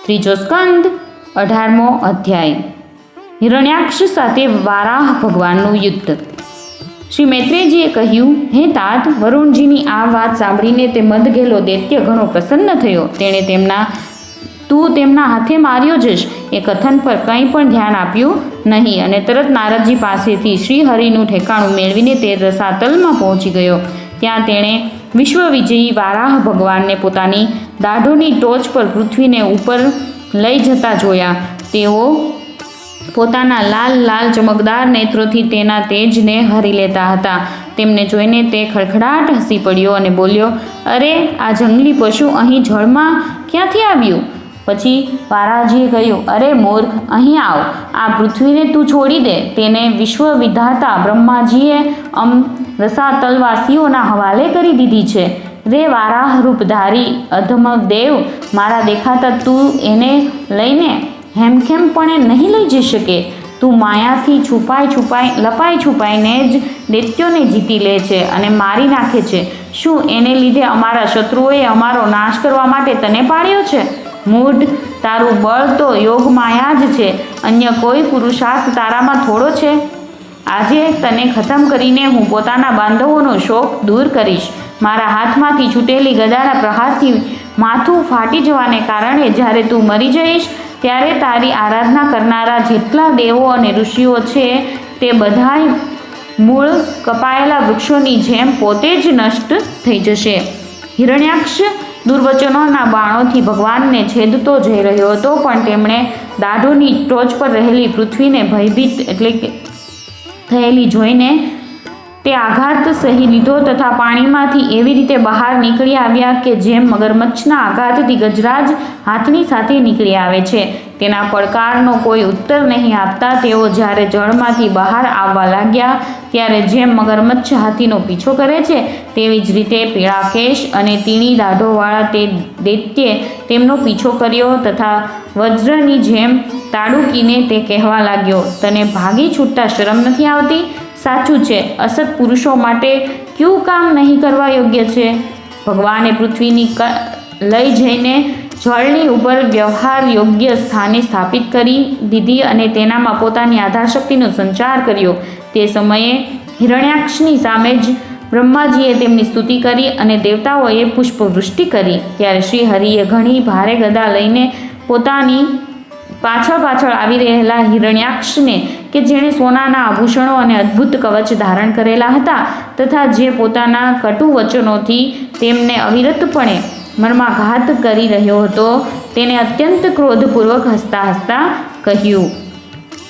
ત્રીજો સ્કંદ 18મો અધ્યાય. હિરણ્યાક્ષ સાથે વારાહ ભગવાનનું યુદ્ધ. શ્રી મૈત્રેયજીએ કહ્યું, હે તાત, વરુણજીની આ વાત સાંભળીને તે મદઘેલો દૈત્ય ઘણો પ્રસન્ન થયો. તેણે તું તેમના હાથે માર્યો જશ એ કથન પર કંઈ પણ ધ્યાન આપ્યું નહીં અને તરત નારદજી પાસેથી શ્રીહરિનું ઠેકાણું મેળવીને તે રસાતલમાં પહોંચી ગયો. ત્યાં તેણે વિશ્વવિજયી વારાહ ભગવાનને પોતાની દાઢોની ટોચ પર પૃથ્વીને ઉપર લઈ જતા જોયા. તેઓ પોતાના લાલ લાલ ચમકદાર નેત્રોથી તેના તેજને હરી લેતા હતા. તેમને જોઈને તે ખડખડાટ હસી પડ્યો અને બોલ્યો, અરે, આ જંગલી પશુ અહીં જળમાં ક્યાંથી આવ્યું? પછી વારાહજીએ કહ્યું, અરે મૂર્ખ, અહીં આવ. આ પૃથ્વીને તું છોડી દે. તેને વિશ્વવિધાતા બ્રહ્માજીએ રસાતલવાસીઓના હવાલે કરી દીધી છે. રે વારાહ રૂપધારી અધમક દેવ, મારા દેખાતા તું એને લઈને હેમખેમપણે નહીં લઈ જઈ શકે. તું માયાથી લપાઈ છુપાઈને જ દૈત્યોને જીતી લે છે અને મારી નાખે છે. શું એને લીધે અમારા શત્રુઓએ અમારો નાશ કરવા માટે તને પાડ્યો છે? મૂઢ, તારું બળ તો યોગ માયા જ છે. અન્ય કોઈ પુરુષાર્થ તારામાં થોડો છે. આજે તને ખતમ કરીને હું પોતાના બાંધવોનો શોક દૂર કરીશ. મારા હાથમાંથી છૂટેલી ગદાના પ્રહારથી માથું ફાટી જવાને કારણે જ્યારે તું મરી જઈશ ત્યારે તારી આરાધના કરનારા જેટલા દેવો અને ઋષિઓ છે તે બધાય મૂળ કપાયેલા વૃક્ષોની જેમ પોતે જ નષ્ટ થઈ જશે. હિરણ્યાક્ષ દુર્વચનોના બાણોથી ભગવાનને છેદતો જઈ રહ્યો હતો, પણ તેમણે દાઢોની ટોચ પર રહેલી પૃથ્વીને ભયભીત થયેલી જોઈને તે આઘાત સહી લીધો તથા પાણીમાંથી એવી રીતે બહાર નીકળી આવ્યા કે જેમ મગરમચ્છના આઘાતથી ગજરાજ હાથની સાથે નીકળી આવે છે. તેના પડકારનો કોઈ ઉત્તર નહીં આપતા તેઓ જ્યારે જળમાંથી બહાર આવવા લાગ્યા ત્યારે જેમ મગરમચ્છ હાથીનો પીછો કરે છે તેવી જ રીતે પીળા કેશ અને તીણી દાઢોવાળા તે દૈત્યે તેમનો પીછો કર્યો તથા વજ્રની જેમ તાડુકીને તે કહેવા લાગ્યો, તને ભાગી છૂટતા શરમ નથી આવતી? સાચું છે, અસત પુરુષો માટે ક્યું કામ નહીં કરવા યોગ્ય છે? ભગવાને પૃથ્વીની લઈ જઈને જળની ઉપર વ્યવહાર યોગ્ય સ્થાને સ્થાપિત કરી દીધી અને તેનામાં પોતાની આધારશક્તિનો સંચાર કર્યો. તે સમયે હિરણ્યાક્ષની સામે જ બ્રહ્માજીએ તેમની સ્તુતિ કરી અને દેવતાઓએ પુષ્પવૃષ્ટિ કરી. ત્યારે શ્રી હરિએ ઘણી ભારે ગદા લઈને પોતાની પાછળ આવી રહેલા હિરણ્યાક્ષને, કે જેણે સોનાના આભૂષણો અને અદ્ભુત કવચ ધારણ કરેલા હતા તથા જે પોતાના કટુ વચનોથી તેમને અવિરતપણે મર્માઘાત કરી રહ્યો હતો, તેને અત્યંત ક્રોધપૂર્વક હસતા હસતા કહ્યું.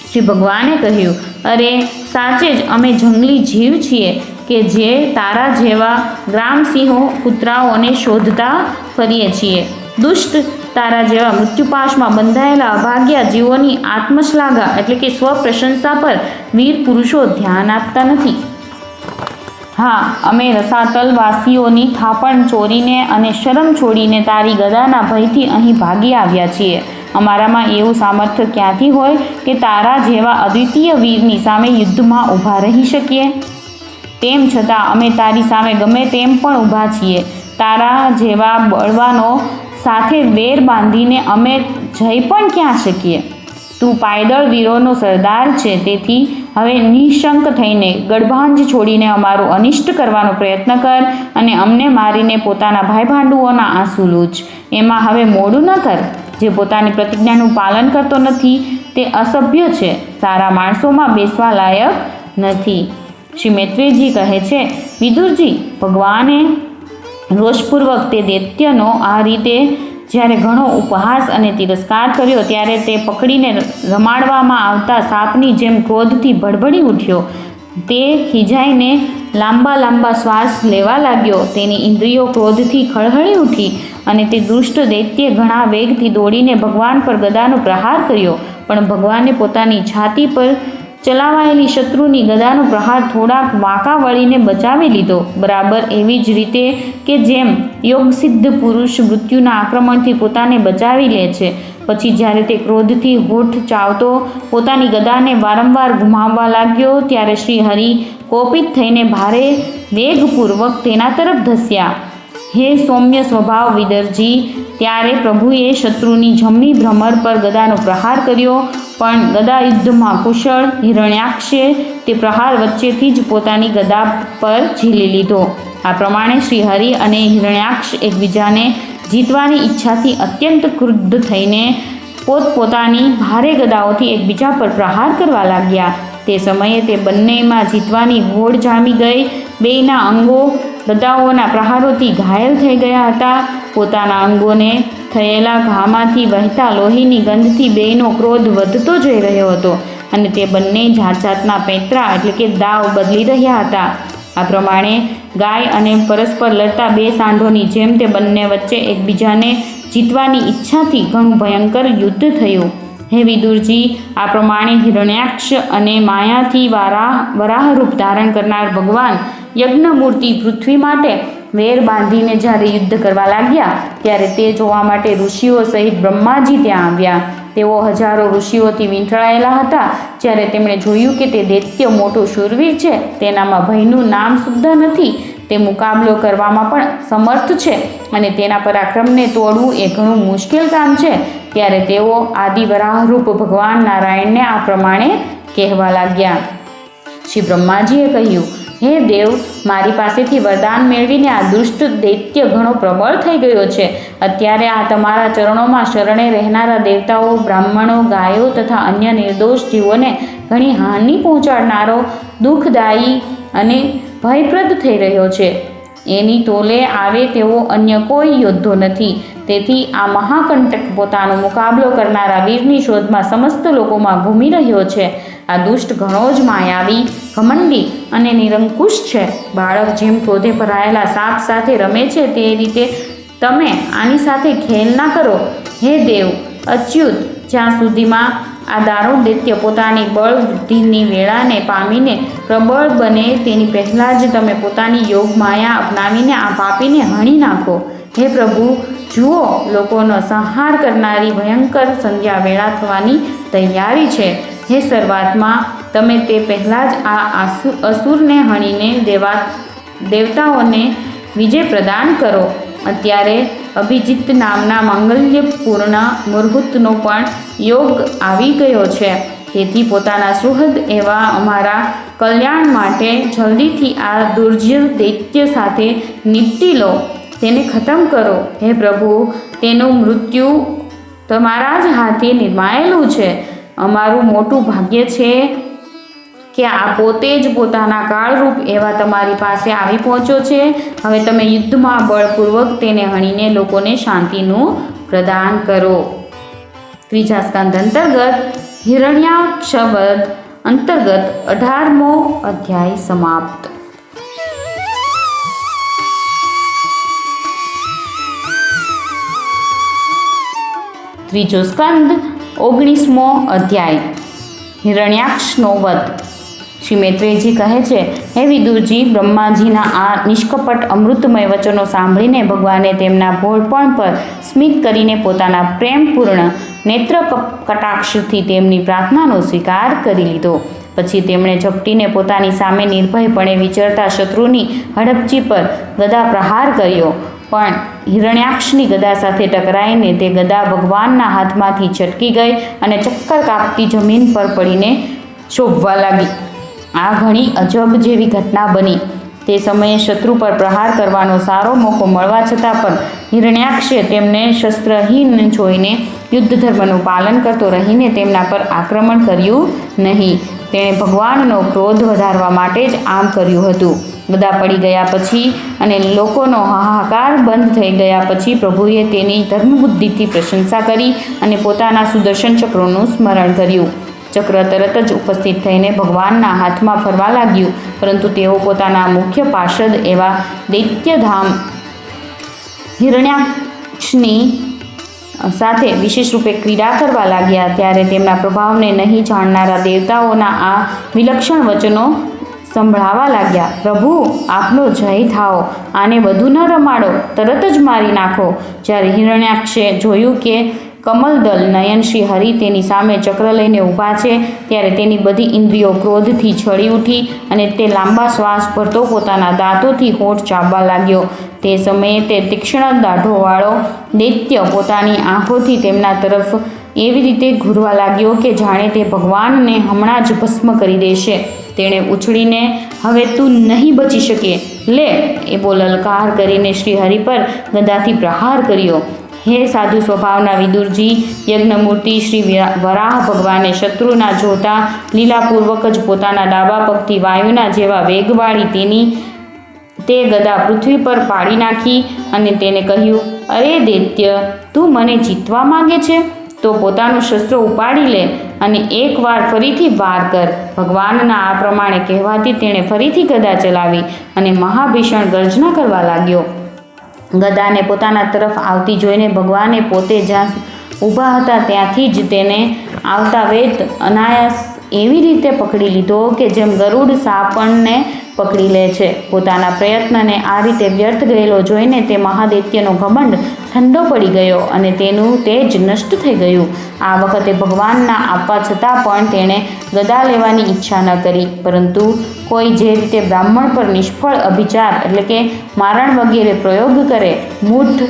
શ્રી ભગવાને કહ્યું, અરે, સાચે જ અમે જંગલી જીવ છીએ કે જે તારા જેવા ગ્રામસિંહો કૂતરાઓને શોધતા ફરીએ છીએ. દુષ્ટ, તારા જેવા મૃત્યુપાશમાં બંધાયેલા અભાગ્યા જીવોની આત્મશ્લાઘા એટલે કે સ્વપ્રશંસા પર વીર પુરુષો ધ્યાન આપતા નથી. હા, અમે રસાતલવાસીઓની થાપણ ચોરીને અને શરમ છોડીને તારી ગદાના ભયથી અહીં ભાગી આવ્યા છીએ. અમારામાં એવું સામર્થ્ય ક્યાંથી હોય કે તારા જેવા અદ્વિતીય વીરની સામે યુદ્ધમાં ઊભા રહી શકીએ? તેમ છતાં અમે તારી સામે ગમે તેમ પણ ઊભા છીએ. તારા જેવા બળવાનો સાથે વેર બાંધીને અમે જઈ પણ ક્યાં શકીએ? તું પાયદળ વીરોનો સરદાર છે, તેથી હવે નિશંક થઈને ગડભાંજ છોડીને અમારું અનિષ્ટ કરવાનો પ્રયત્ન કર અને અમને મારીને પોતાના ભાઈ ભાંડુઓના આંસુ લૂછ. એમાં હવે મોડું ન કર. જે પોતાની પ્રતિજ્ઞાનું પાલન કરતો નથી તે અસભ્ય છે, સારા માણસોમાં બેસવા લાયક નથી. શ્રી મૈત્રેયજી કહે છે, વિદુરજી, ભગવાને રોષપૂર્વક તે દૈત્યનો આ રીતે જ્યારે ઘણો ઉપહાસ અને તિરસ્કાર કર્યો ત્યારે તે પકડીને રમાડવામાં આવતા સાપની જેમ ક્રોધથી ભડભડી ઉઠ્યો. તે ખીજાઈને લાંબા શ્વાસ લેવા લાગ્યો. તેની ઇન્દ્રિયો ક્રોધથી ખળહળી ઉઠી અને તે દુષ્ટ દૈત્યે ઘણા વેગથી દોડીને ભગવાન પર ગદાનો પ્રહાર કર્યો. પણ ભગવાને પોતાની છાતી પર ચલાવાયેલી શત્રુની ગદાનો પ્રહાર થોડાક વાંકા વળીને બચાવી લીધો. બરાબર એવી જ રીતે કે જેમ યોગસિદ્ધ પુરુષ મૃત્યુના આક્રમણથી પોતાને બચાવી લે છે, પછી જ્યારે તે ક્રોધથી હોઠ ચાવતો પોતાની ગદાને વારંવાર ગુમાવવા લાગ્યો ત્યારે શ્રી હરિ કોપિત થઈને ભારે વેગપૂર્વક તેના તરફ ધસ્યા. હે સૌમ્ય સ્વભાવ વિદરજી, ત્યારે પ્રભુએ શત્રુની જમણી ભ્રમર પર ગદાનો પ્રહાર કર્યો, પણ ગદા યુદ્ધમાં કુશળ હિરણ્યાક્ષે તે પ્રહાર વચ્ચેથી જ પોતાની ગદા પર ઝીલી લીધો. આ પ્રમાણે શ્રી હરિ અને હિરણ્યાક્ષ એકબીજાને જીતવાની ઈચ્છાથી અત્યંત ક્રુદ્ધ થઈને પોતપોતાની ભારે ગદાઓથી એકબીજા પર પ્રહાર કરવા લાગ્યા. તે સમયે તે બંનેમાં જીતવાની હોડ જામી ગઈ. બેયના અંગો ગદાઓના પ્રહારોથી ઘાયલ થઈ ગયા હતા. પોતાના અંગોને થયેલા ઘામાંથી વહેતા લોહીની ગંધથી બેયનો ક્રોધ વધતો જઈ રહ્યો હતો અને તે બંને જાત જાતના પેંતરા એટલે કે દાવ બદલી રહ્યા હતા. આ પ્રમાણે ગાય અને પરસ્પર લડતા બે સાંઢોની જેમ તે બંને વચ્ચે એકબીજાને જીતવાની ઈચ્છાથી ઘણું ભયંકર યુદ્ધ થયું. હે વિદુરજી, આ પ્રમાણે હિરણ્યાક્ષ અને માયાથી વરાહ રૂપ ધારણ કરનાર ભગવાન યજ્ઞમૂર્તિ પૃથ્વી માટે વેર બાંધીને જ્યારે યુદ્ધ કરવા લાગ્યા, ત્યારે તે જોવા માટે ઋષિઓ સહિત બ્રહ્માજી ત્યાં આવ્યા. તેઓ હજારો ઋષિઓથી વીંટળાયેલા હતા. જ્યારે તેમણે જોયું કે તે દૈત્ય મોટો શૂરવીર છે, તેનામાં ભયનું નામ સુદ્ધા નથી, તે મુકાબલો કરવામાં પણ સમર્થ છે અને તેના પરાક્રમને તોડવું એ ઘણું મુશ્કેલ કામ છે, ત્યારે તેઓ આદિ વરાહરૂપ ભગવાન નારાયણને આ પ્રમાણે કહેવા લાગ્યા. શ્રી બ્રહ્માજીએ કહ્યું, હે દેવ, મારી પાસેથી વરદાન મેળવીને આ દુષ્ટ દૈત્ય ઘણો પ્રબળ થઈ ગયો છે. અત્યારે આ તમારા ચરણોમાં શરણે રહેનારા દેવતાઓ, બ્રાહ્મણો, ગાયો તથા અન્ય નિર્દોષ જીવોને ઘણી હાનિ પહોંચાડનારો, દુઃખદાયી અને ભયપ્રદ થઈ રહ્યો છે. એની તોલે આવે તેવો અન્ય કોઈ યોદ્ધો નથી. તેથી આ મહાકંટક પોતાનો મુકાબલો કરનારા વીરની શોધમાં સમસ્ત લોકોમાં ઘૂમી રહ્યો છે. આ દુષ્ટ ઘણો જ માયાવી, ઘમંડી અને નિરંકુશ છે. બાળક જેમ ક્રોધે ભરાયેલા સાપ સાથે રમે છે, તે રીતે તમે આની સાથે ખેલ ના કરો. હે દેવ અચ્યુત, જ્યાં સુધીમાં આ દારૂણ દૈત્ય પોતાની બળ વૃદ્ધિની વેળાને પામીને પ્રબળ બને તેની પહેલાં જ તમે પોતાની યોગ માયા અપનાવીને આ પાપીને હણી નાખો. હે પ્રભુ, જુઓ, લોકોનો સંહાર કરનારી ભયંકર સંધ્યા વેળા થવાની તૈયારી છે. હે સર્વાત્મા, તમે તે પહેલાં જ આ અસુરને હણીને દેવતાઓને વિજય પ્રદાન કરો. અત્યારે અભિજીત નામના માંગલ્યપૂર્ણ મુહૂર્તનો પણ યોગ આવી ગયો છે. તેથી પોતાના સુહૃદ એવા અમારા કલ્યાણ માટે જલ્દીથી આ દુર્જય દૈત્ય સાથે નિપટી લો, તેને ખતમ કરો. હે પ્રભુ, તેનું મૃત્યુ તમારા જ હાથે નિર્માયેલું છે. અમારું મોટું ભાગ્ય છે કે આ પોતે જ પોતાના કાળરૂપ એવા તમારી પાસે આવી પહોંચ્યો છે. હવે તમે યુદ્ધમાં બળપૂર્વક તેને હણીને લોકોને શાંતિનું પ્રદાન કરો. ત્રીજા સ્કંદ અંતર્ગત હિરણ્યાક્ષવધ અંતર્ગત 18મો અધ્યાય સમાપ્ત. ત્રીજો સ્કંદ 19મો અધ્યાય હિરણ્યાક્ષનો વધ. શ્રી મૈત્રેયજી કહે છે, હે વિદુરજી, બ્રહ્માજીના આ નિષ્કપટ અમૃતમય વચનો સાંભળીને ભગવાને તેમના ભોળપણ પર સ્મિત કરીને પોતાના પ્રેમપૂર્ણ નેત્ર કટાક્ષથી તેમની પ્રાર્થનાનો સ્વીકાર કરી લીધો. પછી તેમણે ઝપટીને પોતાની સામે નિર્ભયપણે વિચરતા શત્રુની હડપચી પર ગદા પ્રહાર કર્યો, પણ હિરણ્યાક્ષની ગદા સાથે ટકરાઈને તે ગદા ભગવાનના હાથમાંથી છટકી ગઈ અને ચક્કર કાપતી જમીન પર પડીને શોભવા લાગી. આ ઘણી અજબ જેવી ઘટના બની. તે સમયે શત્રુ પર પ્રહાર કરવાનો સારો મોકો મળવા છતાં પણ હિરણ્યાક્ષે તેમને શસ્ત્રહીન જોઈને યુદ્ધ ધર્મનું પાલન કરતો રહીને તેમના પર આક્રમણ કર્યું નહીં. તેણે ભગવાનનો ક્રોધ વધારવા માટે જ આમ કર્યું હતું. ગદા પડી ગયા પછી અને લોકોનો હાહાકાર બંધ થઈ ગયા પછી પ્રભુએ તેની ધર્મબુદ્ધિથી પ્રશંસા કરી અને પોતાના સુદર્શન ચક્રોનું સ્મરણ કર્યું. ચક્ર તરત જ ઉપસ્થિત થઈને ભગવાનના હાથમાં ફરવા લાગ્યું, પરંતુ તેઓ પોતાના મુખ્ય પાર્ષદ એવા દૈત્યધામ હિરણ્યાક્ષની સાથે વિશેષ રૂપે ક્રીડા કરવા લાગ્યા. ત્યારે તેમના પ્રભાવને નહીં જાણનારા દેવતાઓના આ વિલક્ષણ વચનો સંભળાવા લાગ્યા. પ્રભુ, આપનો જય થાઓ, આને વધુ ન રમાડો, તરત જ મારી નાખો. જ્યારે હિરણ્યાક્ષે જોયું કે કમલદલ નયન શ્રી હરિ તેની સામે ચક્ર લઈને ઊભા છે ત્યારે તેની બધી ઇન્દ્રિયો ક્રોધથી છળી ઉઠી અને તે લાંબા શ્વાસ ભરતો પોતાના દાંતોથી હોઠ ચાવવા લાગ્યો. તે સમયે તે તીક્ષ્ણ દાઢોવાળો દૈત્ય પોતાની આંખોથી તેમના તરફ એવી રીતે ઘૂરવા લાગ્યો કે જાણે તે ભગવાનને હમણાં જ ભસ્મ કરી દેશે. તેણે ઉછળીને હવે તું નહીં બચી શકે, લે એવો લલકાર કરીને શ્રી હરિ પર ગદાથી પ્રહાર કર્યો. હે સાધુ સ્વભાવના વિદુરજી, યજ્ઞમૂર્તિ શ્રી વરાહ ભગવાને શત્રુના જોતા લીલાપૂર્વક જ પોતાના ડાબા પગથી વાયુના જેવા વેગવાળી તે ગદા પૃથ્વી પર પાડી નાખી અને તેને કહ્યું, અરે દૈત્ય, તું મને જીતવા માંગે છે તો પોતાનું શસ્ત્ર ઉપાડી લે અને એકવાર ફરીથી વાર કર. ભગવાનના આ પ્રમાણે કહેવાથી તેણે ફરીથી ગદા ચલાવી અને મહાભીષણ ગર્જના કરવા લાગ્યો. ગદાને પોતાના તરફ આવતી જોઈને ભગવાને પોતે જ્યાં ઊભા હતા ત્યાંથી જ તેને આવતા વેત અનાયાસ એવી રીતે પકડી લીધો કે જેમ ગરુડ સાપણને પકડી લે છે. પોતાના પ્રયત્નને આ રીતે વ્યર્થ ગયેલો જોઈને તે મહાદૈત્યનો ઘમંડ ઠંડો પડી ગયો અને તેનું તેજ નષ્ટ થઈ ગયું. આ વખતે ભગવાનના આપવા છતાં પણ તેણે ગદા લેવાની ઈચ્છા ન કરી, પરંતુ કોઈ જે રીતે બ્રાહ્મણ પર નિષ્ફળ અભિચાર એટલે કે મારણ વગેરે પ્રયોગ કરે, મૂઢ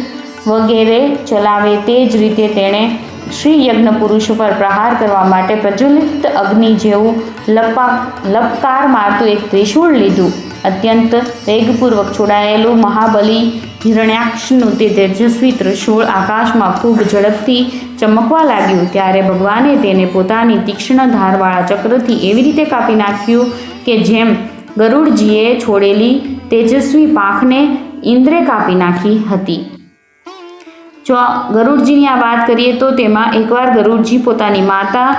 વગેરે ચલાવે, તે જ રીતે તેણે શ્રી યજ્ઞ પુરુષ પર પ્રહાર કરવા માટે પ્રજ્વલિત અગ્નિ જેવું લપકાર મારતું એક ત્રિશૂળ લીધું. અત્યંત વેગપૂર્વક છોડાયેલું મહાબલી હિરણ્યાક્ષનું તે તેજસ્વી ત્રિશૂળ આકાશમાં ખૂબ ઝડપથી ચમકવા લાગ્યું. ત્યારે ભગવાને તેને પોતાની તીક્ષ્ણ ધારવાળા ચક્રથી એવી રીતે કાપી નાખ્યું કે જેમ ગરુડજીએ છોડેલી તેજસ્વી પાંખને ઇન્દ્રે કાપી નાખી હતી. જો ગરુડજીની આ વાત કરીએ તો તેમાં એકવાર ગરુડજી પોતાની માતા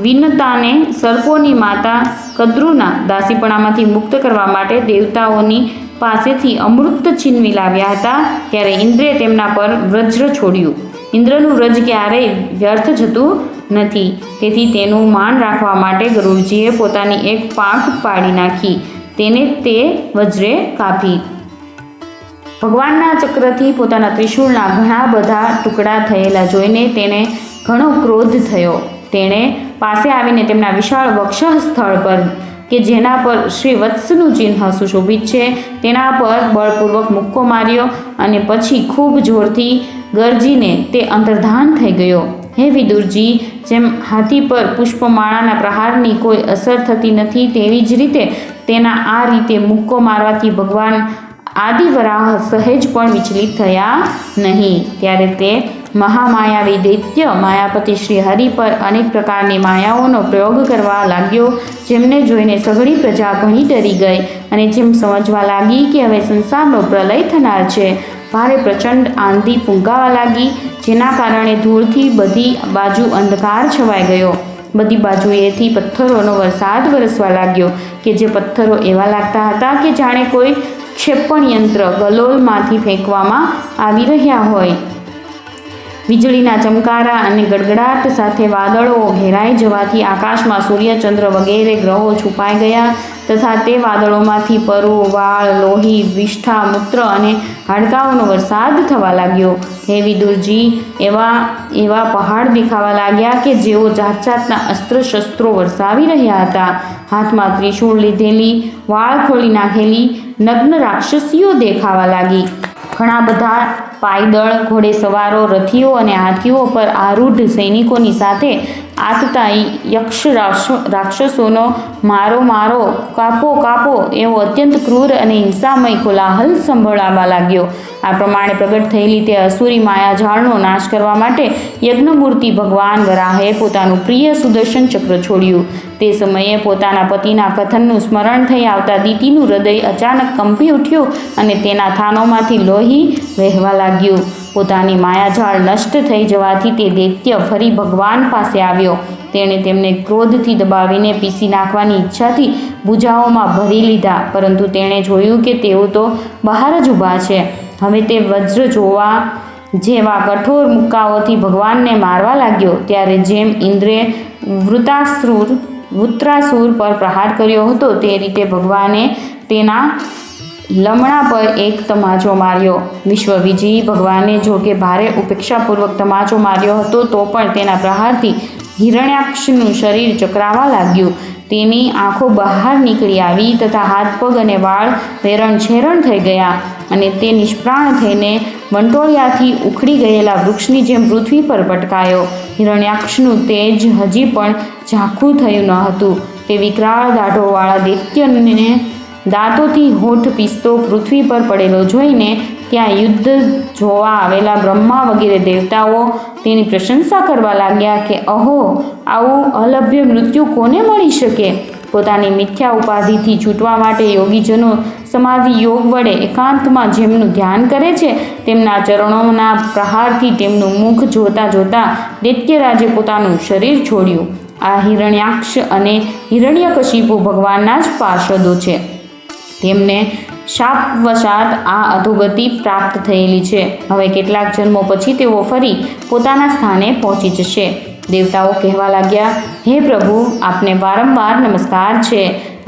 વિનતાને સર્પોની માતા કદ્રુના દાસીપણામાંથી મુક્ત કરવા માટે દેવતાઓની પાસેથી અમૃત છીનવી લાવ્યા હતા. ત્યારે ઇન્દ્રે તેમના પર વજ્ર છોડ્યું. ઇન્દ્રનું વ્રજ ક્યારેય વ્યર્થ જતું નથી, તેથી તેનું માન રાખવા માટે ગરુડજીએ પોતાની એક પાંખ પાડી નાખી, તેને તે વજ્રે કાપી. ભગવાનના ચક્રથી પોતાના ત્રિશૂળના ઘણા બધા ટુકડા થયેલા જોઈને તેને ઘણો ક્રોધ થયો. તેણે પાસે આવીને તેમના વિશાળ વક્ષ સ્થળ પર કે જેના પર શ્રી વત્સનું ચિહ્ન સુશોભિત છે તેના પર બળપૂર્વક મુક્કો માર્યો અને પછી ખૂબ જોરથી ગરજીને તે અંતર્ધાન થઈ ગયો. હે વિદુરજી, જેમ હાથી પર પુષ્પમાળાના પ્રહારની કોઈ અસર થતી નથી તેવી જ રીતે તેના આ રીતે મુક્કો મારવાથી ભગવાન આદિવરાહ સહેજ પણ વિચલિત થયા નહીં. ત્યારે તે મહામાયાવી દૈત્ય માયાપતિ શ્રી હરિ પર અનેક પ્રકારની માયાઓનો પ્રયોગ કરવા લાગ્યો, જેમને જોઈને સઘળી પ્રજા ઘણી ડરી ગઈ અને જેમ સમજવા લાગી કે હવે સંસારનો પ્રલય થનાર છે. ભારે પ્રચંડ આંધી ફૂંકાવા લાગી, જેના કારણે ધૂળથી બધી બાજુ અંધકાર છવાઈ ગયો. બધી બાજુએથી પથ્થરોનો વરસાદ વરસવા લાગ્યો કે જે પથ્થરો એવા લાગતા હતા કે જાણે કોઈ ક્ષેપણ યંત્ર ગલોલમાંથી ફેંકવામાં આવી રહ્યા હોય. વીજળીના ચમકારા અને ગડગડાટ સાથે વાદળો ઘેરાઈ જવાથી આકાશમાં સૂર્ય, ચંદ્ર વગેરે ગ્રહો છુપાઈ ગયા તથા તે વાદળોમાંથી પરુ, વાળ, લોહી, વિષ્ઠા, મૂત્ર અને હાડકાઓનો વરસાદ થવા લાગ્યો. હે વિદુરજી, એવા પહાડ દેખાવા લાગ્યા કે જેઓ જાત જાતના અસ્ત્ર શસ્ત્રો વરસાવી રહ્યા હતા. હાથમાં ત્રિશૂળ લીધેલી, વાળ ખોલી નાખેલી નગ્ન રાક્ષસીઓ દેખાવા લાગી. ઘણા બધા પાયદળ, ઘોડેસવારો, રથીઓ અને હાથીઓ પર આરૂઢ સૈનિકોની સાથે આતતા યક્ષ રાક્ષસોનો મારો મારો, કાપો કાપો એવો અત્યંત ક્રૂર અને હિંસામય કોલાહલ સંભળાવા લાગ્યો. આ પ્રમાણે પ્રગટ થયેલી તે અસુરી માયાજાળનો નાશ કરવા માટે યજ્ઞમૂર્તિ ભગવાન વરાહે પોતાનું પ્રિય સુદર્શન ચક્ર છોડ્યું. તે સમયે પોતાના પતિના કથનનું સ્મરણ થઈ આવતા દીતીનું હૃદય અચાનક કંપી ઉઠ્યું અને તેના થાનોમાંથી લોહી વહેવા લાગ્યું. પોતાની માયાજાળ નષ્ટ થઈ જવાથી તે દૈત્ય ફરી ભગવાન પાસે આવ્યો. તેણે તેમને ક્રોધથી દબાવીને પીસી નાખવાની ઈચ્છાથી ભુજાઓમાં ભરી લીધા, પરંતુ તેણે જોયું કે તેઓ તો બહાર જ ઊભા છે. હવે તે વજ્ર જોવા જેવા કઠોર મુક્કાઓથી ભગવાનને મારવા લાગ્યો. ત્યારે જેમ ઇન્દ્રે વૃત્રાસુર પર પ્રહાર કર્યો હતો તે રીતે ભગવાને તેના લમણા પર એક તમાચો માર્યો. વિશ્વવિજયી ભગવાને જો કે ભારે ઉપેક્ષાપૂર્વક તમાચો માર્યો હતો તો પણ તેના પ્રહારથી હિરણ્યાક્ષનું શરીર ચકરાવા લાગ્યું. તેની આંખો બહાર નીકળી આવી તથા હાથ પગ અને વાળ વેરણ થઈ ગયા અને તે નિષ્પ્રાણ થઈને વંટોળિયાથી ઉખડી ગયેલા વૃક્ષની જેમ પૃથ્વી પર પટકાયો. હિરણ્યાક્ષનું તેજ હજી પણ ઝાંખું થયું ન હતું. તે વિકરાળ દાઢોવાળા દૈત્યને દાંતોથી હોઠ પીસતો પૃથ્વી પર પડેલો જોઈને ત્યાં યુદ્ધ જોવા આવેલા બ્રહ્મા વગેરે દેવતાઓ તેની પ્રશંસા કરવા લાગ્યા કે અહો, આવું અલભ્ય મૃત્યુ કોને મળી શકે? પોતાની મિથ્યા ઉપાધિથી છૂટવા માટે યોગીજનો સમાધિ યોગ વડે એકાંતમાં જેમનું ધ્યાન કરે છે તેમના ચરણોના પ્રહારથી તેમનું મુખ જોતા જોતા દૈત્યરાજે પોતાનું શરીર છોડ્યું. આ હિરણ્યાક્ષ અને હિરણ્યકશિપુ ભગવાનના જ પાર્ષદો છે. તેમને શાપવશાત આ અધોગતિ પ્રાપ્ત થયેલી છે. હવે કેટલાક જન્મો પછી તેઓ ફરી પોતાના સ્થાને પહોંચી જશે. દેવતાઓ કહેવા લાગ્યા, હે પ્રભુ, આપને વારંવાર નમસ્કાર છે.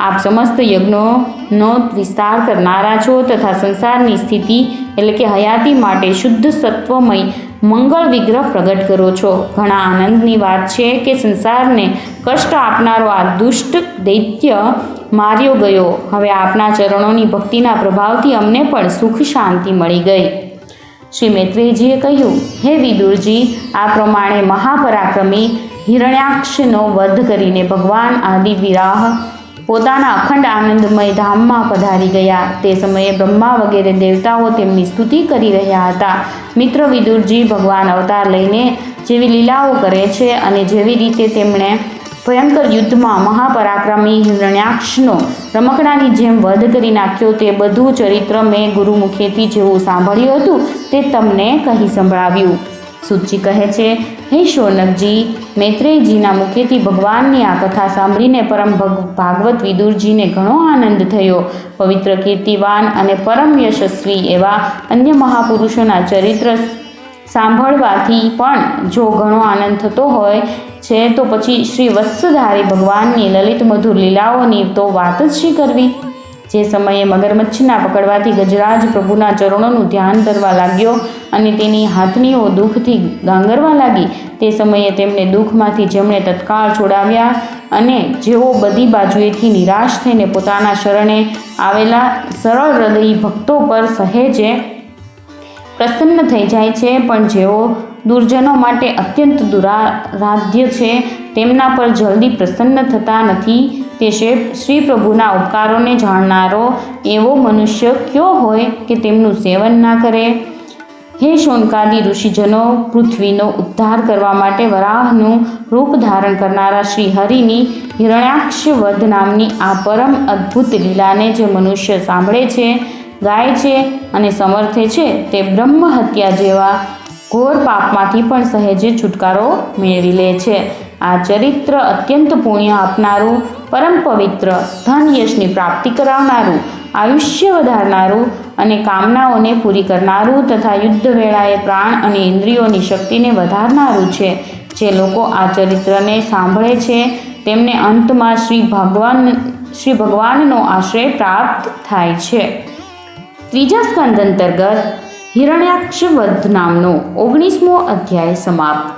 આપ સમસ્ત યજ્ઞોનો વિસ્તાર કરનારા છો તથા સંસારની સ્થિતિ એટલે કે હયાતી માટે શુદ્ધ સત્વમય મંગળ વિગ્રહ પ્રગટ કરો છો. ઘણા આનંદની વાત છે કે સંસારને કષ્ટ આપનારો આ દુષ્ટ દૈત્ય માર્યો ગયો. હવે આપના ચરણોની ભક્તિના પ્રભાવથી અમને પણ સુખ શાંતિ મળી ગઈ. શ્રી મૈત્રેયજીએ કહ્યું, હે વિદુરજી, આ પ્રમાણે મહાપરાક્રમી હિરણ્યાક્ષનો વધ કરીને ભગવાન આદિવિરાહ પોતાના અખંડ આનંદમય ધામમાં પધારી ગયા. તે સમયે બ્રહ્મા વગેરે દેવતાઓ તેમની સ્તુતિ કરી રહ્યા હતા. મિત્ર વિદુરજી, ભગવાન અવતાર લઈને જેવી લીલાઓ કરે છે અને જેવી રીતે તેમણે ભયંકર યુદ્ધમાં મહાપરાક્રમી હિરણ્યાક્ષનો રમકડાની જેમ વધ કરી નાખ્યો તે બધું ચરિત્ર મેં ગુરુમુખેથી જેવું સાંભળ્યું હતું તે તમને કહી સંભળાવ્યું. સૂતજી કહે છે, હે શૌનકજી, મૈત્રેયજીના મુખેથી ભગવાનની આ કથા સાંભળીને પરમ ભાગવત વિદુરજીને ઘણો આનંદ થયો. પવિત્ર, કીર્તિવાન અને પરમ યશસ્વી એવા અન્ય મહાપુરુષોના ચરિત્ર સાંભળવાથી પણ જો ઘણો આનંદ થતો હોય છે તો પછી શ્રી વત્સધારી ભગવાનની લલિત મધુર લીલાઓની તો વાત જ શી કરવી? જે સમયે મગરમચ્છના પકડવાથી ગજરાજ પ્રભુના ચરણોનું ધ્યાન કરવા લાગ્યો અને તેની હાથનીઓ દુઃખથી ગાંગરવા લાગી, તે સમયે તેમને દુઃખમાંથી જેમણે તત્કાળ છોડાવ્યા અને જેઓ બધી બાજુએથી નિરાશ થઈને પોતાના શરણે આવેલા સરળ હૃદયી ભક્તો પર સહેજે પ્રસન્ન થઈ જાય છે, પણ જેઓ દુર્જનો માટે અત્યંત દુરારાધ્ય છે તેમના પર જલ્દી પ્રસન્ન થતા નથી, તે શ્રી પ્રભુના ઉપકારોને જાણનારો એવો મનુષ્ય કયો હોય કે તેમનું સેવન ના કરે? હે શૌનકાદી ઋષિજનો, પૃથ્વીનો ઉદ્ધાર કરવા માટે વરાહનું રૂપ ધારણ કરનારા શ્રી હરિની હિરણ્યાક્ષ વધ નામની આ પરમ અદ્ભુત લીલાને જે મનુષ્ય સાંભળે છે, ગાય છે અને સમર્થે છે તે બ્રહ્મ હત્યા જેવા ઘોર પાપમાંથી પણ સહેજે છુટકારો મેળવી લે છે. આ ચરિત્ર અત્યંત પુણ્ય આપનારું, પરમ પવિત્ર, ધન યશની પ્રાપ્તિ કરાવનારું, આયુષ્ય વધારનારું અને કામનાઓને પૂરી કરનારું તથા યુદ્ધ વેળાએ પ્રાણ અને ઇન્દ્રિયોની શક્તિને વધારનારું છે. જે લોકો આ ચરિત્રને સાંભળે છે તેમને અંતમાં શ્રી ભગવાનનો આશ્રય પ્રાપ્ત થાય છે. ત્રીજા સ્કંદ અંતર્ગત હિરણ્યાક્ષ વધ નામનો 19મો અધ્યાય સમાપ્ત.